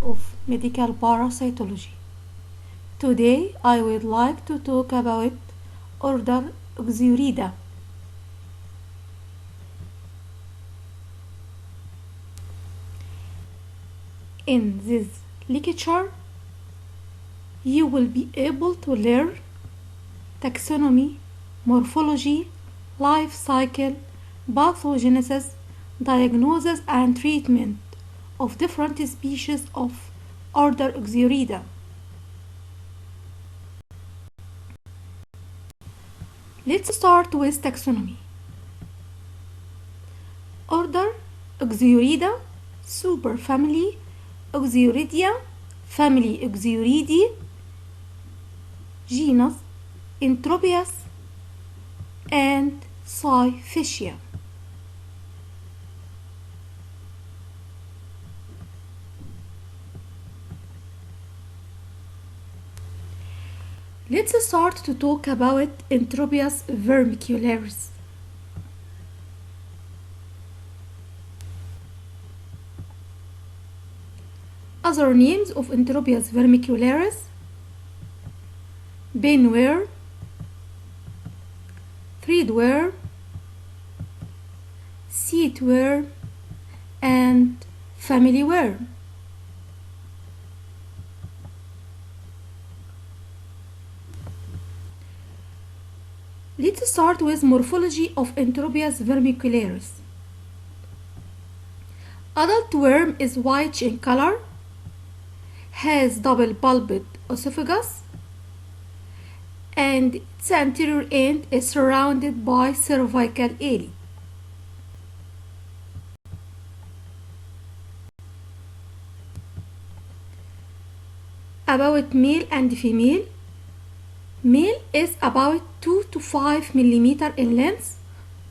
of medical parasitology. Today I would like to talk about order Oxyuridae. In this lecture, you will be able to learn taxonomy, morphology, life cycle, pathogenesis, diagnosis and treatment of different species of order Oxyuridae. Let's start with taxonomy. Order Oxyuridae, superfamily Oxyuridae, family Oxyuridae, genus Enterobiasis and Syphacia. Let's start to talk about Enterobius vermicularis. Other names of Enterobius vermicularis: pinworm, threadworm, seedworm, and family worm. Let's start with morphology of Enterobius vermicularis. Adult worm is white in color, has double bulbed esophagus, and its anterior end is surrounded by cervical area. About male and female. Male is about 2 to 5 mm in length.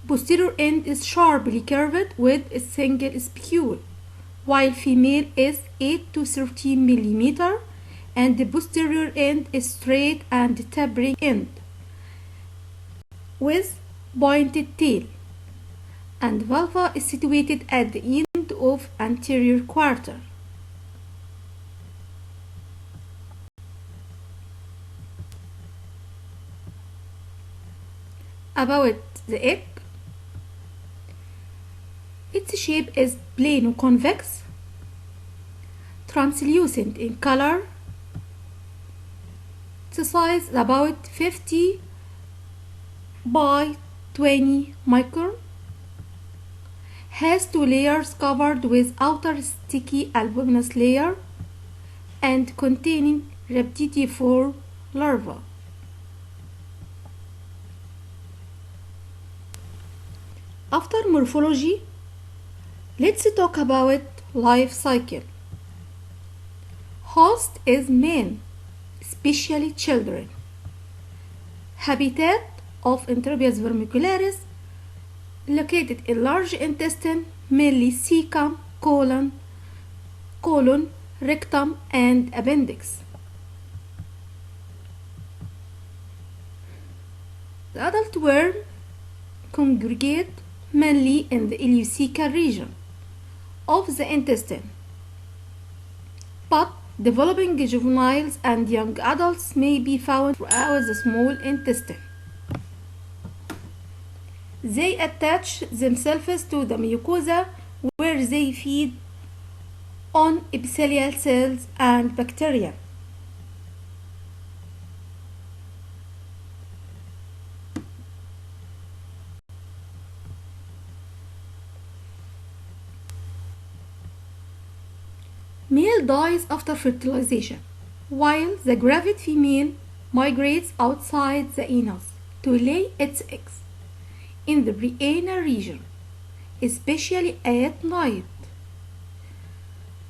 Posterior end is sharply curved with a single spicule, while female is 8 to 13 mm and the posterior end is straight and tapering end with pointed tail, and vulva is situated at the end of anterior quarter. About the egg, its shape is plano-convex, translucent in color. Its size is about 50 by 20 micron. Has 2 layers covered with outer sticky albuminous layer and containing rhabditiform larvae. After morphology, let's talk about life cycle. Host is man, especially children. Habitat of Enterobius vermicularis located in large intestine, mainly cecum, colon, rectum, and appendix. The adult worm congregate mainly in the ileocecal region of the intestine, but developing juveniles and young adults may be found throughout the small intestine. They attach themselves to the mucosa where they feed on epithelial cells and bacteria. Male dies after fertilization, while the gravid female migrates outside the anus to lay its eggs in the perianal region, especially at night.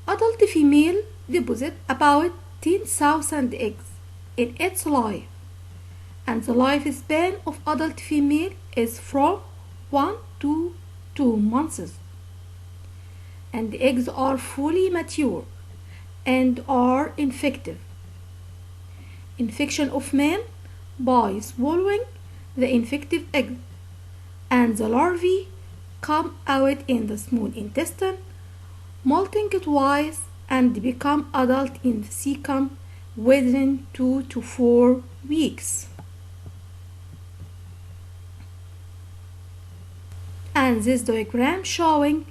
Adult female deposits about 10,000 eggs in its life, and the lifespan of adult female is from 1 to 2 months. And the eggs are fully mature and are infective. Infection of man by swallowing the infective egg, and the larvae come out in the small intestine, molting twice and become adult in the cecum within 2 to 4 weeks. And this diagram showing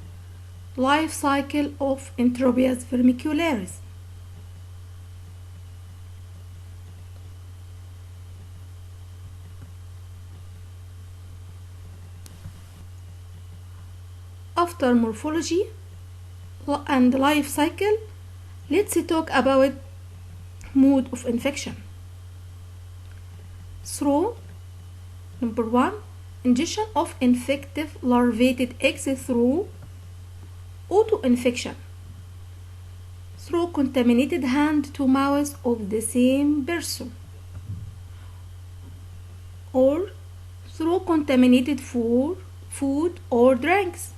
life cycle of Enterobius vermicularis. After morphology and life cycle, let's talk about mode of infection. Through number 1, ingestion of infective larvated eggs through auto-infection, through contaminated hand to mouth of the same person, or through contaminated food or drinks,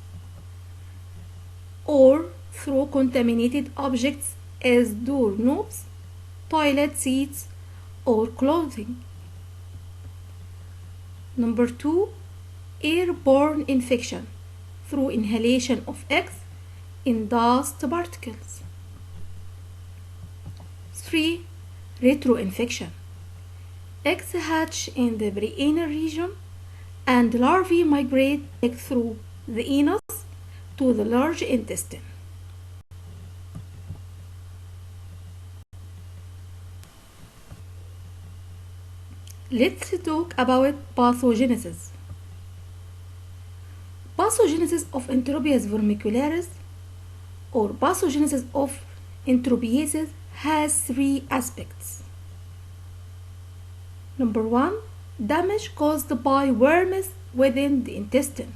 or through contaminated objects as doorknobs, toilet seats, or clothing. Number 2, airborne infection through inhalation of eggs in dust particles. 3, retroinfection. Eggs hatch in the perianal region and larvae migrate through the anus to the large intestine. Let's talk about pathogenesis. Pathogenesis of Enterobius vermicularis or pathogenesis of Enterobiasis has 3 aspects. Number 1, damage caused by worms within the intestine.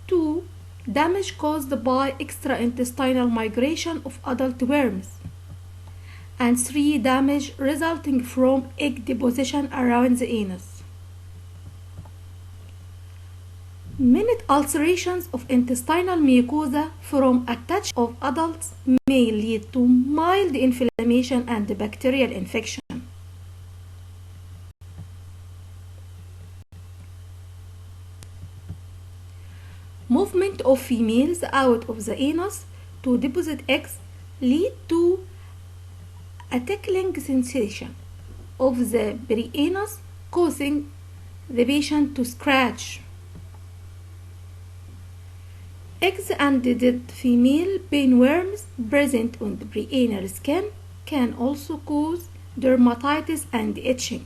2, damage caused by extraintestinal migration of adult worms. And 3, damage resulting from egg deposition around the anus. Minute ulcerations of intestinal mucosa from a touch of adults may lead to mild inflammation and bacterial infection. Movement of females out of the anus to deposit eggs lead to a tickling sensation of the perianus, causing the patient to scratch. Eggs and dead female pinworms present on the perianal skin can also cause dermatitis and itching.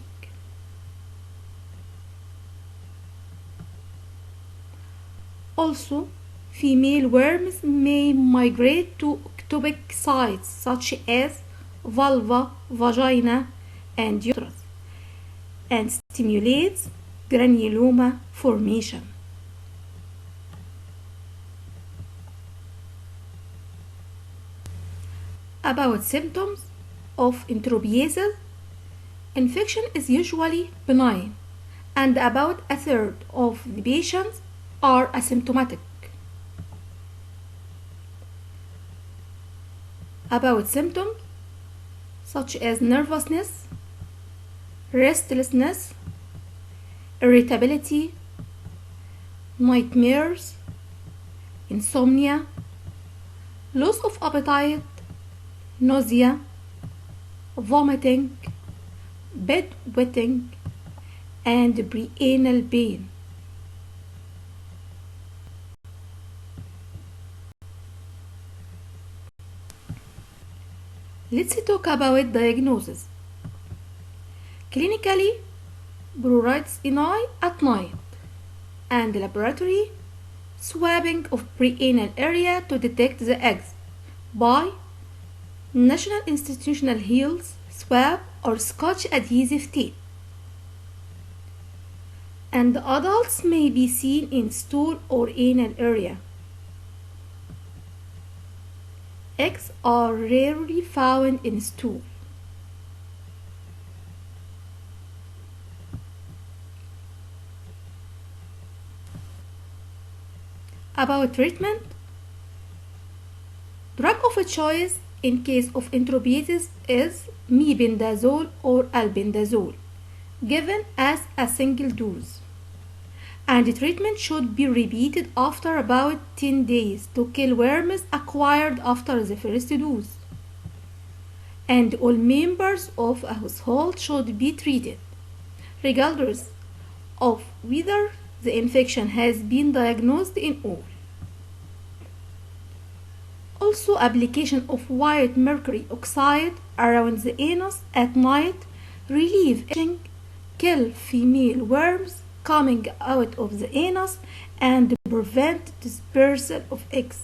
Also, female worms may migrate to ectopic sites such as vulva, vagina, and uterus, and stimulates granuloma formation. About symptoms of enterobiasis, infection is usually benign, and about a third of the patients are asymptomatic. About symptoms such as nervousness, restlessness, irritability, nightmares, insomnia, loss of appetite, nausea, vomiting, bedwetting, and perianal pain. Let's talk about diagnosis. Clinically, pruritus in eye at night, and laboratory swabbing of perianal area to detect the eggs by National Institutional Heels swab or Scotch adhesive tape. And adults may be seen in stool or anal area. Eggs are rarely found in stool. About treatment, drug of choice in case of enterobiasis is mebendazole or albendazole, given as a single dose. and treatment should be repeated after about 10 days to kill worms acquired after the first dose. And all members of a household should be treated, regardless of whether the infection has been diagnosed in all. Also, application of white mercury oxide around the anus at night relieve itching, kill female worms coming out of the anus, and prevent dispersal of eggs.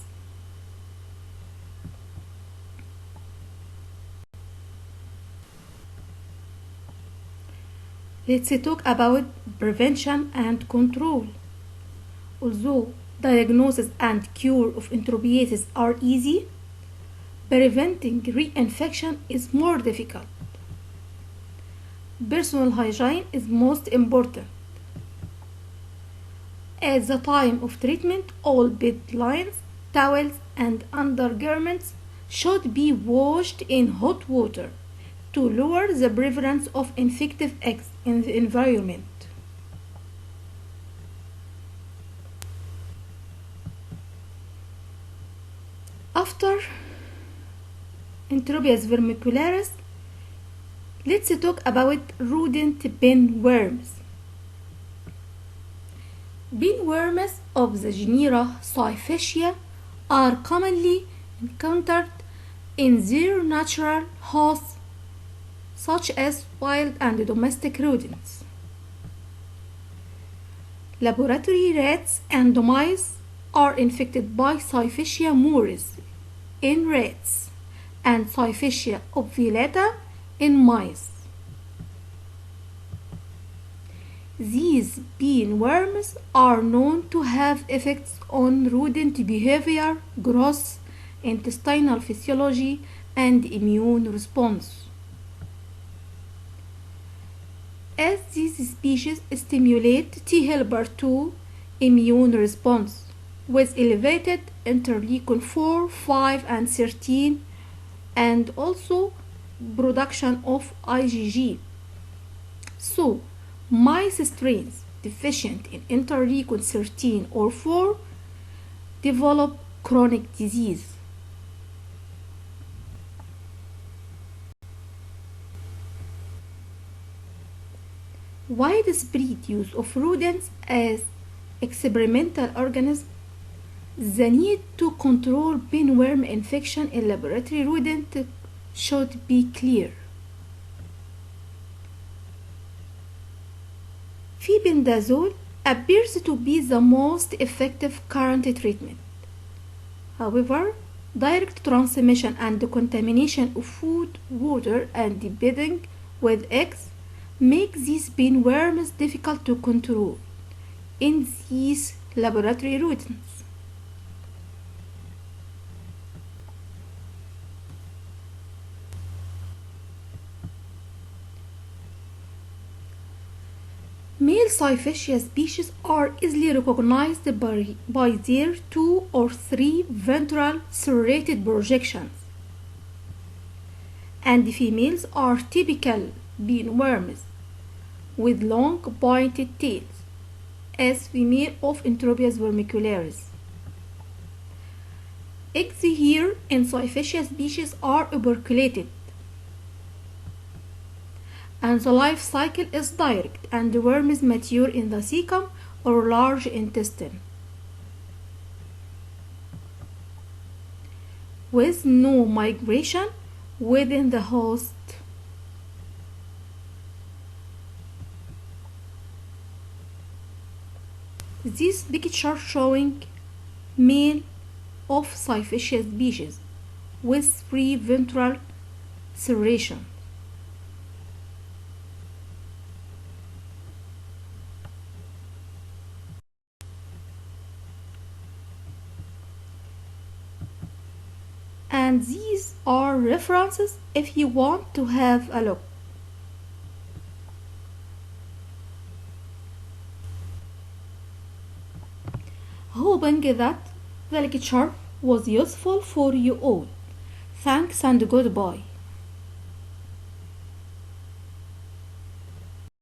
Let's talk about prevention and control. Although diagnosis and cure of enterobiasis are easy, preventing reinfection is more difficult. Personal hygiene is most important. At the time of treatment, all bed lines, towels, and undergarments should be washed in hot water to lower the prevalence of infective eggs in the environment. After Enterobius vermicularis, let's talk about rodent pinworms. Pinworms of the genera Syphacia are commonly encountered in their natural hosts, such as wild and domestic rodents. Laboratory rats and mice are infected by Syphacia muris in rats and Syphacia obvelata in mice. These pinworms are known to have effects on rodent behavior, growth, intestinal physiology, and immune response. As these species stimulate T helper 2 immune response with elevated interleukin 4, 5, and 13, and also production of IgG. So, mice strains deficient in interleukin 13 or 4 develop chronic disease. Widespread use of rodents as experimental organisms, the need to control pinworm infection in laboratory rodents should be clear. Febendazole appears to be the most effective current treatment. However, direct transmission and contamination of food, water, and bedding with eggs make these pinworms difficult to control in these laboratory rodents. Male Syphacia species are easily recognized by their 2 or 3 ventral serrated projections, and females are typical pinworms with long pointed tails, as female of Enterobius vermicularis. Eggs here in Syphacia species are operculated, and the life cycle is direct, and the worms mature in the cecum or large intestine, with no migration within the host. This picture showing male of Syphacia species with preventral serration. And these are references if you want to have a look. Hoping that the lecture was useful for you all. Thanks and goodbye.